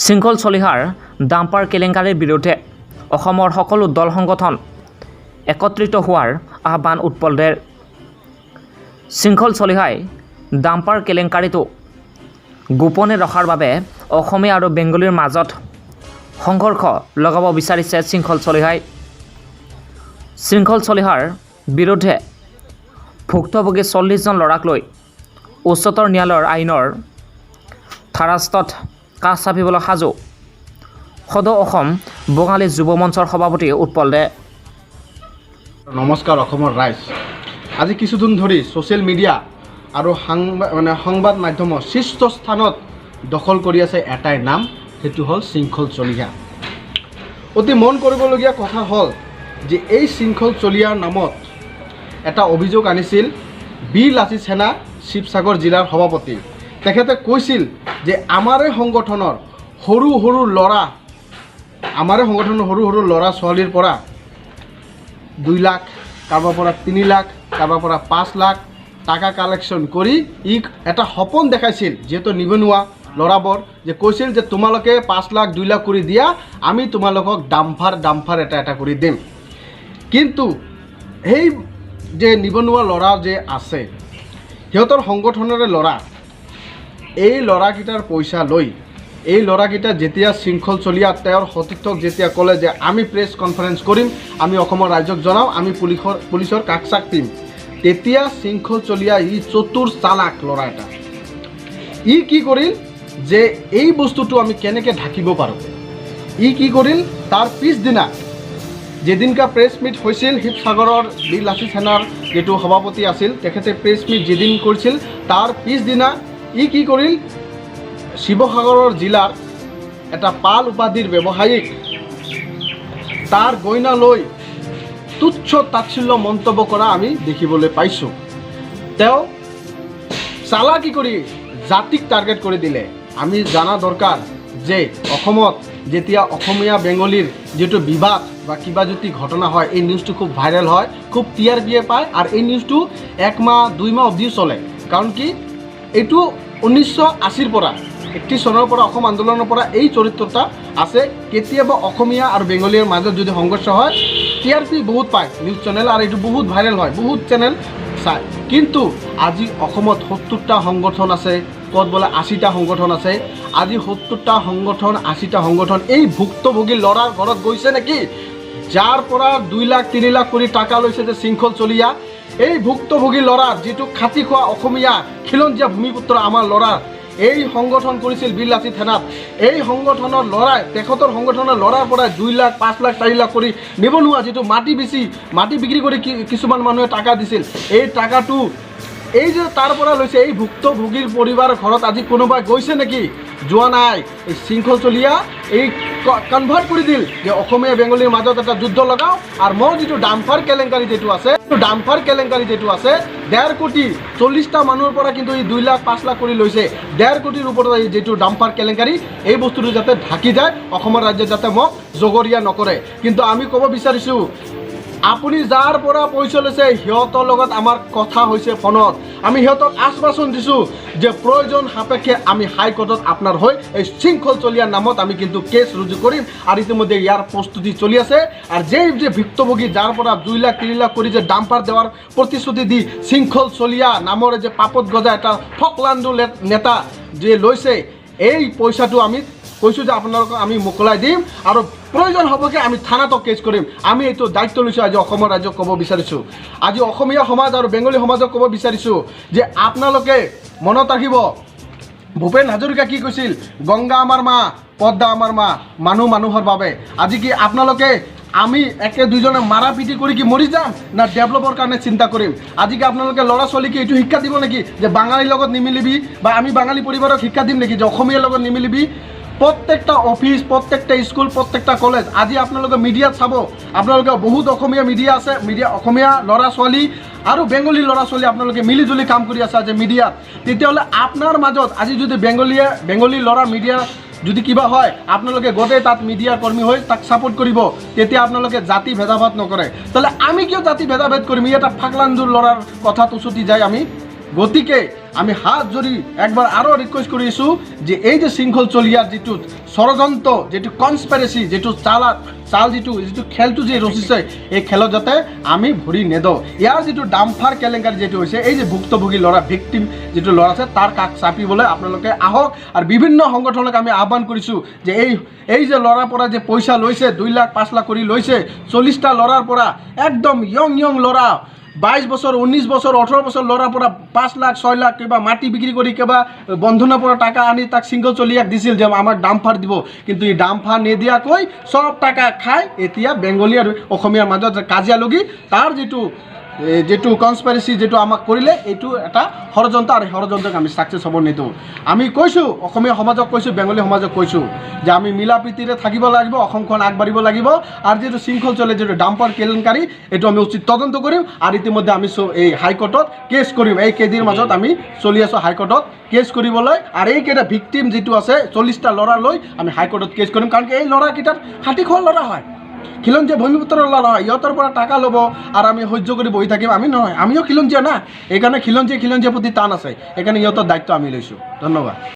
শৃংখল চলিহাৰ ডাম্পাৰ কেলেংকাৰীৰ বিৰুদ্ধে অসমৰ সকলো দল সংগঠন একত্ৰিত হোৱাৰ আহ্বান উৎপলদেৰ। শৃংখল চলিহাই ডাম্পাৰ কেলেংকাৰীটো গোপনে ৰখাৰ বাবে অসমীয়া আৰু বেংগলীৰ মাজত সংঘৰ্ষ লগাব বিচাৰিছে শৃংখল চলিহাই। শৃংখল চলিহাৰ বিৰুদ্ধে ভুক্তভোগী 40 জন ল'ৰাক লৈ উচ্চতৰ ন্যায়ালয়ৰ আইনৰ ধাৰাস্থত কাষ চাপিবলৈ সাজু সদৌ অসম বঙালী যুৱ মঞ্চৰ সভাপতি উৎপল দে। নমস্কাৰ অসমৰ ৰাইজ। আজি কিছুদিন ধৰি ছ'চিয়েল মিডিয়া আৰু সংবাদ মাধ্যমৰ শীৰ্ষ স্থানত দখল কৰি আছে এটাই নাম, সেইটো হ'ল শৃংখল চলিহা। অতি মন কৰিবলগীয়া কথা হ'ল যে এই শৃংখল চলিহাৰ নামত এটা অভিযোগ আনিছিল বি লাচিত সেনা শিৱসাগৰ জিলাৰ সভাপতি। তেখেতে কৈছিল যে আমাৰে সংগঠনৰ সৰু সৰু ল'ৰা ছোৱালীৰ পৰা 2 লাখ, কাৰোবাৰ পৰা 3 লাখ, কাৰোবাৰ পৰা 5 লাখ টাকা কালেকশ্যন কৰি এটা সপোন দেখাইছিল, যিহেতু নিবনুৱা ল'ৰাবোৰ, যে কৈছিল যে তোমালোকে 5 লাখ 2 লাখ কৰি দিয়া, আমি তোমালোকক ডাম্পাৰ এটা কৰি দিম। কিন্তু সেই যে নিবনুৱা ল'ৰা যে আছে, সিহঁতৰ সংগঠনৰে ল'ৰা, এই ল'ৰাকেইটাৰ পইচা লৈ এই ল'ৰাকেইটা যেতিয়া শৃংখল চলিহা তেওঁৰ সতীৰ্থক যেতিয়া ক'লে যে আমি প্ৰেছ কনফাৰেন্স কৰিম, আমি অসমৰ ৰাইজক জনাম, আমি পুলিচৰ কাষ চাপিম, তেতিয়া শৃংখল চলিহা চতুৰ চালাক ল'ৰা এটা কি কৰিল যে এই বস্তুটো আমি কেনেকৈ ঢাকিব পাৰোঁ। কি কৰিল, তাৰ পিছদিনা যেদিনকা প্ৰেছ মিট হৈছিল, শিৱসাগৰৰ বি লাচিত সেনাৰ যিটো সভাপতি আছিল, তেখেতে প্ৰেছ মিট যেদিন কৰিছিল, তাৰ পিছদিনা কি কৰিল, শিৱসাগৰৰ জিলাৰ এটা পাল উপাধিৰ ব্যৱসায়িক তাৰ গইনা লৈ তুচ্ছ তাচ্ছিল্য মন্তব্য কৰা আমি দেখিবলৈ পাইছোঁ। তেওঁ চালাকি কৰি জাতিক টাৰ্গেট কৰি দিলে। আমি জানা দৰকাৰ যে অসমত যেতিয়া অসমীয়া বেংগলীৰ যিটো বিবাদ বা কিবা যদি ঘটনা হয়, এই নিউজটো খুব ভাইৰেল হয়, খুব TRP পায়, আৰু এই নিউজটো 1 মাহ 2 মাহ অবধি চলে। কাৰণ কি, এইটো 1980ৰ পৰা 31 চনৰ পৰা অসম আন্দোলনৰ পৰা এই চৰিত্ৰটা আছে। কেতিয়াবা অসমীয়া আৰু বেংগলীৰ মাজত যদি সংঘৰ্ষ হয়, TRP বহুত পায় নিউজ চেনেল, আৰু এইটো বহুত ভাইৰেল হয়, বহুত চেনেল চায়। কিন্তু আজি অসমত 70টা সংগঠন আছে, ক'ত বোলে 80টা সংগঠন আছে। আজি 70টা সংগঠন 80টা সংগঠন এই ভুক্তভোগী ল'ৰাৰ ঘৰত গৈছে নেকি, যাৰ পৰা 2 লাখ 3 লাখ কৰি টাকা লৈছে যে শৃংখল চলিহা। এই ভুক্তভোগী ল'ৰাৰ যিটো খাটি খোৱা অসমীয়া খিলঞ্জীয়া ভূমিপুত্ৰ আমাৰ ল'ৰা, এই সংগঠন কৰিছিল বি লাচিত সেনাত। এই সংগঠনৰ ল'ৰাই, তেখেতৰ সংগঠনৰ ল'ৰাৰ পৰা 2 লাখ 5 লাখ 4 লাখ কৰি নিবনুৱা যিটো মাটি বিক্ৰী কৰি কিছুমান মানুহে টাকা দিছিল, এই টাকাটো এই যে তাৰ পৰা লৈছে, এই ভুক্তভোগীৰ পৰিবাৰৰ ঘৰত আজি কোনোবাই গৈছে নেকি? যোৱা নাই। এই শৃংখল চলিহা এই কনভাৰ্ট কৰি দিল যে অসমীয়া বেংগলীৰ মাজত এটা যুদ্ধ লগাওঁ, আৰু মোৰ যিটো ডাম্পাৰ কেলেংকাৰী যিটো আছে, 1.5 কোটি 40টা মানুহৰ পৰা কিন্তু এই 2 লাখ 5 লাখ কৰি লৈছে। 1.5 কোটিৰ ওপৰত এই যিটো ডাম্পাৰ কেলেংকাৰী, এই বস্তুটো যাতে ঢাকি যায়, অসমৰ ৰাজ্যত যাতে মোক জগৰীয়া নকৰে। কিন্তু আমি ক'ব বিচাৰিছোঁ, আপুনি যাৰ পৰা পইচা লৈছে, সিহঁতৰ লগত আমাৰ কথা হৈছে ফোনত। আমি সিহঁতক আশ্বাসন দিছোঁ যে প্ৰয়োজন সাপেক্ষে আমি হাইকোৰ্টত আপোনাৰ হৈ এই শৃংখল চলিহাৰ নামত আমি কিন্তু কেছ ৰুজু কৰিম, আৰু ইতিমধ্যে ইয়াৰ প্ৰস্তুতি চলি আছে। আৰু যে ভুক্তভোগী যাৰ পৰা 2 লাখ 3 লাখ কৰি যে ডাম্পাৰ দেওয়াৰ প্ৰতিশ্ৰুতি দি শৃংখল চলিহা নামৰে যে পাপত গজা এটা ফকলাণ্ডু নেতা যে লৈছে, এই পইচাটো আমি কৈছোঁ যে আপোনালোকক আমি মোকলাই দিম, আৰু প্ৰয়োজন হ'বকে আমি থানাতো কেছ কৰিম। আমি এইটো দায়িত্ব লৈছোঁ। আজি অসমৰ ৰাজ্যক ক'ব বিচাৰিছোঁ, আজি অসমীয়া সমাজ আৰু বেংগলী সমাজক ক'ব বিচাৰিছোঁ যে আপোনালোকে মনত ৰাখিব, ভূপেন হাজৰিকা কি কৈছিল, গংগা আমাৰ মা, পদ্মা আমাৰ মা, মানুহ মানুহৰ বাবে। আজি কি আপোনালোকে আমি একে দুইজনে মাৰা পিটি কৰি কি মৰি যাম, না ডেভেলপৰ কাৰণে চিন্তা কৰিম? আজি কি আপোনালোকে ল'ৰা ছোৱালীকে এইটো শিক্ষা দিব নেকি যে বাঙালীৰ লগত নিমিলিবি, বা আমি বাঙালী পৰিবাৰক শিক্ষা দিম নেকি যে অসমীয়াৰ লগত নিমিলিবি? প্ৰত্যেকটা অফিচ, প্ৰত্যেকটা স্কুল, প্ৰত্যেকটা কলেজ, আজি আপোনালোকে মিডিয়াত চাব, আপোনালোকে বহুত অসমীয়া মিডিয়া আছে, অসমীয়া ল'ৰা ছোৱালী আৰু বেংগলী ল'ৰা ছোৱালী আপোনালোকে মিলিজুলি কাম কৰি আছে আজি মিডিয়াত। তেতিয়াহ'লে আপোনাৰ মাজত আজি যদি বেংগলী ল'ৰা মিডিয়া যদি কিবা হয়, আপোনালোকে গোটেই তাত মিডিয়াৰ কৰ্মী হৈ তাক ছাপোৰ্ট কৰিব, তেতিয়া আপোনালোকে জাতি ভেদাভেদ নকৰে। তাহলে আমি কিয় জাতি ভেদাভেদ কৰিম? ই এটা ফাকলাণ্ডুৰ ল'ৰাৰ কথাত উচতি যায় আমি গতিকে আমি হাত জোৰি একবাৰ আৰু ৰিকুৱেষ্ট কৰিছোঁ যে এই যে শৃংখল চলিয়াৰ যিটো ষড়যন্ত্ৰ, যিটো কনস্পিৰেচি, যিটো চাল যিটো খেলটো যে ৰচিছে, এই খেলত যাতে আমি ভৰি নেদওঁ। ইয়াৰ যিটো ডাম্পাৰ কেলেংকাৰী যিটো হৈছে, এই যে ভুক্তভোগী ল'ৰা, ভিক্টিম যিটো ল'ৰা আছে, তাৰ কাষ চাপিবলৈ আপোনালোকে আহক। আৰু বিভিন্ন সংগঠনক আমি আহ্বান কৰিছোঁ যে এই যে ল'ৰাৰ পৰা যে পইচা লৈছে, 2 লাখ 5 লাখ কৰি লৈছে, 40টা ল'ৰাৰ পৰা, একদম ইয়ং ল'ৰা, 22 বছৰ, 19 বছৰ, 18 বছৰ ল'ৰাৰ পৰা 5 লাখ 6 লাখ কিবা মাটি বিক্ৰী কৰি কিবা বন্ধনৰ পৰা টাকা আনি তাক শৃংখল চলিয়াক দিছিল যে আমাক ডাম্পাৰ দিব, কিন্তু এই ডাম্পাৰ নিদিয়াকৈ চব টাকা খাই এতিয়া বেংগলী আৰু অসমীয়াৰ মাজত কাজিয়া লগি তাৰ যিটো কনস্পিৰেচি যিটো আমাক কৰিলে, এইটো এটা ষড়যন্ত্ৰ, আৰু ষড়যন্ত্ৰক আমি ছাকচেছ হ'ব নিদিওঁ। আমি কৈছোঁ, অসমীয়া সমাজক কৈছোঁ, বেংগলী সমাজক কৈছোঁ যে আমি মিলা প্ৰীতিৰে থাকিব লাগিব, অসমখন আগবাঢ়িব লাগিব। আৰু যিটো শৃংখল চলে, যিটো ডাম্পাৰ কেলেংকাৰী, এইটো আমি উচিত তদন্ত কৰিম। আৰু ইতিমধ্যে আমি এই হাইকোৰ্টত কেছ কৰিম। এই কেইদিনৰ মাজত আমি চলি আছোঁ হাইকোৰ্টত কেছ কৰিবলৈ। আৰু এইকেইটা ভিক্টিম যিটো আছে 40টা ল'ৰা লৈ আমি হাইকোৰ্টত কেছ কৰিম। কাৰণ এই ল'ৰাকেইটাৰ খাটি খোৱা ল'ৰা হয়, খিলঞ্জীয়া ভূমিপুত্ৰৰ ল'ৰা হয়। ইহঁতৰ পৰা টাকা ল'ব আৰু আমি সহ্য কৰি বহি থাকিম, আমি নহয়। আমিও খিলঞ্জীয়া না, এইকাৰণে খিলঞ্জীয়া প্ৰতি টান আছে, সেইকাৰণে ইহঁতৰ দায়িত্ব আমি লৈছোঁ। ধন্যবাদ।